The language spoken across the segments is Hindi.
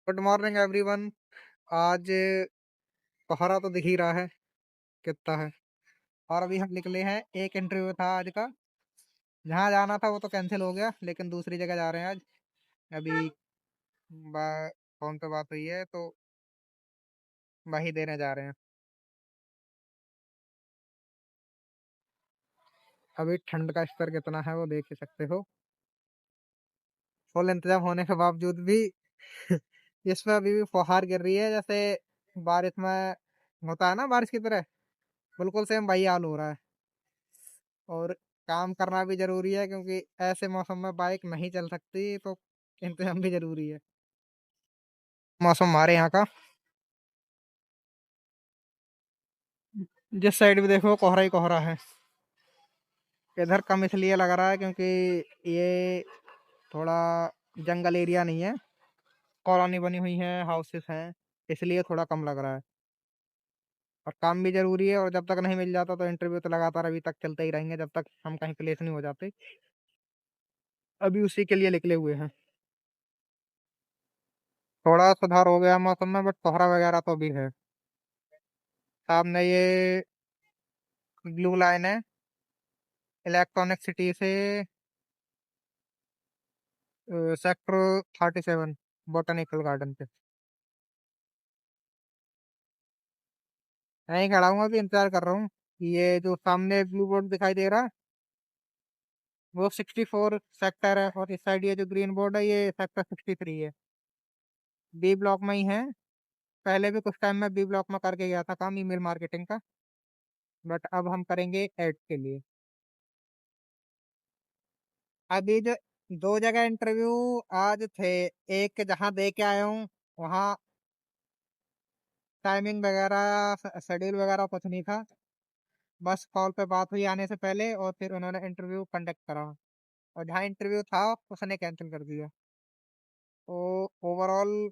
Good morning everyone. आज कोहरा तो दिख ही रहा है कितना है। और अभी हम निकले हैं, एक इंटरव्यू था आज का। जहाँ जाना था वो तो कैंसिल हो गया, लेकिन दूसरी जगह जा रहे हैं आज। अभी फोन पे बात हुई है तो वही देने जा रहे हैं। अभी ठंड का स्तर कितना है वो देख ही सकते हो। फुल इंतजाम होने के बावजूद भी इसमें अभी भी फुहार गिर रही है, जैसे बारिश में होता है ना, बारिश की तरह। बिल्कुल सेम वही हाल हो रहा है। और काम करना भी जरूरी है, क्योंकि ऐसे मौसम में बाइक नहीं चल सकती, तो इंतजाम भी जरूरी है। मौसम हमारे यहाँ का जिस साइड भी देखो कोहरा ही कोहरा है। इधर कम इसलिए लग रहा है क्योंकि ये थोड़ा जंगल एरिया नहीं है, कॉलोनी बनी हुई है, हाउसेस हैं, इसलिए थोड़ा कम लग रहा है। और काम भी जरूरी है, और जब तक नहीं मिल जाता तो इंटरव्यू तो लगातार अभी तक चलते ही रहेंगे, जब तक हम कहीं प्लेस नहीं हो जाते। अभी उसी के लिए निकले हुए हैं। थोड़ा सुधार हो गया मौसम में, बट कोहरा वगैरह तो भी है। सामने ये ब्लू लाइन है, इलेक्ट्रॉनिक सिटी से सेक्टर 37 बोटेनिकल गार्डन पे। यहीं खड़ा हूँ, अभी इंतजार कर रहा हूँ। ये जो सामने ब्लू बोर्ड दिखाई दे रहा है वो 64 सेक्टर है, और इस साइड ये जो ग्रीन बोर्ड है ये सेक्टर 63 है। बी ब्लॉक में ही है। पहले भी कुछ टाइम में बी ब्लॉक में करके गया था काम, ईमेल मार्केटिंग का। बट अब हम करेंगे एड के लिए। अभी जो दो जगह इंटरव्यू आज थे, एक जहाँ दे के आया हूँ वहाँ टाइमिंग वगैरह शेड्यूल वगैरह कुछ नहीं था। बस कॉल पे बात हुई आने से पहले, और फिर उन्होंने इंटरव्यू कंडक्ट करा। और जहाँ इंटरव्यू था उसने कैंसिल कर दिया। तो ओवरऑल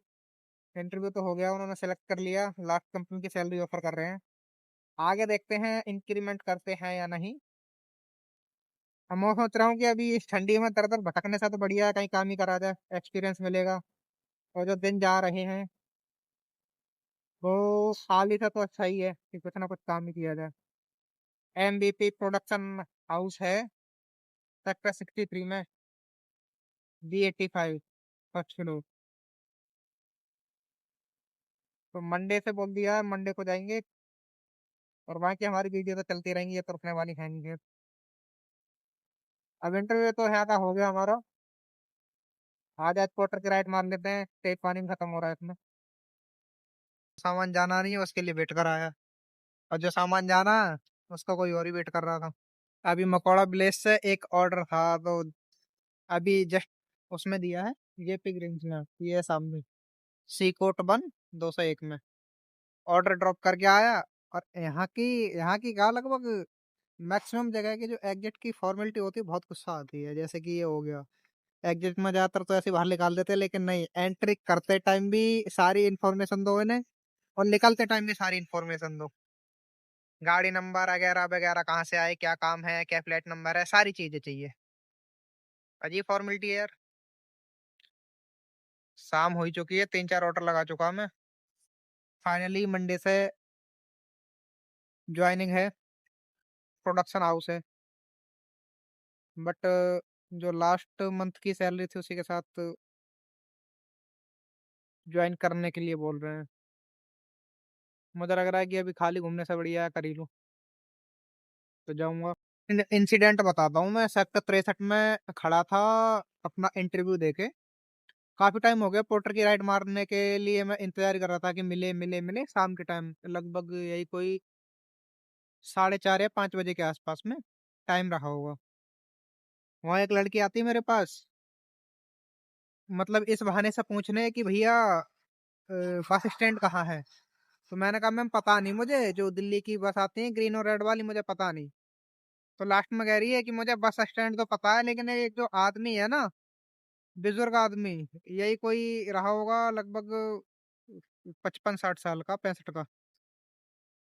इंटरव्यू तो हो गया, उन्होंने सेलेक्ट कर लिया, लास्ट कंपनी की सैलरी ऑफर कर रहे हैं। आगे देखते हैं इंक्रीमेंट करते हैं या नहीं। अब मैं सोच रहा हूँ कि अभी इस ठंडी में दर दर भटकने से तो बढ़िया है कहीं काम ही करा जाए, एक्सपीरियंस मिलेगा। और जो दिन जा रहे हैं वो खाली था, तो अच्छा ही है कि कुछ ना कुछ काम ही किया जाए। MVP प्रोडक्शन हाउस है सेक्टर 63 में, B85 फर्स्ट फ्लोर। तो मंडे से बोल दिया है, मंडे को जाएंगे। और बाकी हमारी वीडियो तो चलती रहेंगी, ये तो रुकने वाली है नहीं है। अब इंटरव्यू तो यहाँ का हो गया हमारा। आज आज क्वार्टर की राइड मार लेते हैं, तेज पानी में खत्म हो रहा है इसमें। सामान जाना नहीं है, उसके लिए वेट कर आया। और जो सामान जाना है उसका कोई और ही वेट कर रहा था। अभी मकौड़ा विलेज से एक ऑर्डर था, तो अभी जस्ट उसमें दिया है। ये पिग रिंग्स में ये है सामने, सी कोट बन 201 में ऑर्डर ड्रॉप करके आया। और यहाँ की क्या लगभग मैक्सिमम जगह की जो एग्जिट की फॉर्मेलिटी होती है बहुत गुस्सा आती है। जैसे कि ये हो गया, एग्जिट में ज्यादातर तो ऐसे बाहर निकाल देते हैं, लेकिन नहीं, एंट्री करते टाइम भी सारी इन्फॉर्मेशन दो इन्हें, और निकलते टाइम भी सारी इन्फॉर्मेशन दो। गाड़ी नंबर वगैरह वगैरह, कहाँ से आए, क्या काम है, क्या प्लेट नंबर है, सारी चीजें चाहिए। अजीब फॉर्मेलिटी है यार। शाम हो ही चुकी है, 3 4 ऑर्डर लगा चुका हूं मैं। फाइनली मंडे से ज्वाइनिंग है, प्रोडक्शन हाउस है। बट जो लास्ट मंथ की सैलरी थी उसी के साथ ज्वाइन करने के लिए बोल रहे हैं। मुझे लग रहा है कि अभी खाली घूमने से बढ़िया है कर ही लूं, तो जाऊंगा। इंसिडेंट बताता हूँ, मैं सेक्टर 63 में खड़ा था अपना इंटरव्यू देके। काफी टाइम हो गया, पोर्टर की राइड मारने के लिए मैं इंतजार कर रहा था कि मिले मिले मिले। शाम के टाइम लगभग यही कोई 4:30 या 5 बजे के आसपास में टाइम रहा होगा। वहाँ एक लड़की आती है मेरे पास, मतलब इस बहाने से पूछने कि भैया बस स्टैंड कहाँ है। तो मैंने कहा मैम पता नहीं मुझे, जो दिल्ली की बस आती है ग्रीन और रेड वाली, मुझे पता नहीं। तो लास्ट में कह रही है कि मुझे बस स्टैंड तो पता है, लेकिन ये जो आदमी है ना, बुजुर्ग आदमी, यही कोई रहा होगा लगभग 55 60 साल का, 65 का।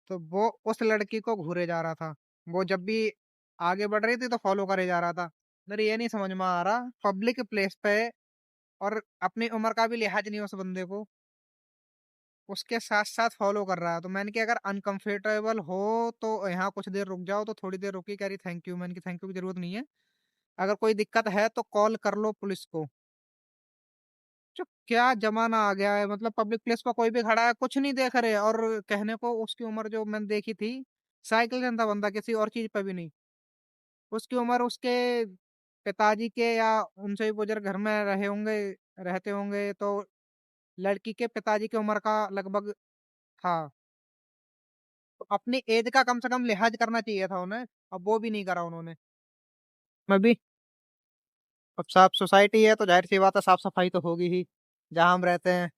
तो वो उस लड़की को घूरे जा रहा था। वो जब भी आगे बढ़ रही थी तो फॉलो करे जा रहा था। मेरे ये नहीं समझ में आ रहा, पब्लिक प्लेस पे और अपनी उम्र का भी लिहाज नहीं उस बंदे को, उसके साथ साथ फॉलो कर रहा है। तो मैंने कहा अगर अनकंफर्टेबल हो तो यहाँ कुछ देर रुक जाओ, तो थोड़ी देर रुकी, कह रही थैंक यू। मैंने की थैंक यू की जरूरत नहीं है, अगर कोई दिक्कत है तो कॉल कर लो पुलिस को। जो क्या जमाना आ गया है, मतलब पब्लिक प्लेस पर कोई भी खड़ा है, कुछ नहीं देख रहे। और कहने को उसकी उम्र जो मैंने देखी थी, साइकिल से था बंदा, किसी और चीज पे भी नहीं। उसकी उम्र उसके पिताजी के या उनसे भी बुजुर्ग घर में रहे होंगे, रहते होंगे, तो लड़की के पिताजी की उम्र का लगभग था। तो अपनी एज का कम से कम लिहाज करना चाहिए था उन्हें, अब वो भी नहीं करा उन्होंने। मैं भी, अब साफ सोसाइटी है तो जाहिर सी बात है साफ सफाई तो होगी ही, जहां हम रहते हैं।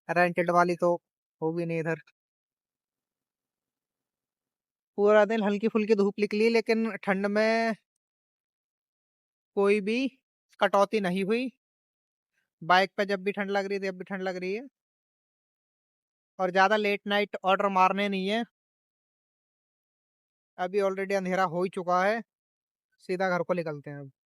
रेंटेड वाली तो होगी नहीं इधर। पूरा दिन हल्की फुल्की धूप निकली, लेकिन ठंड में कोई भी कटौती नहीं हुई। बाइक पे जब भी ठंड लग रही थी, अब भी ठंड लग रही है। और ज्यादा लेट नाइट ऑर्डर मारने नहीं है, अभी ऑलरेडी अंधेरा हो ही चुका है, सीधा घर को निकलते हैं अब।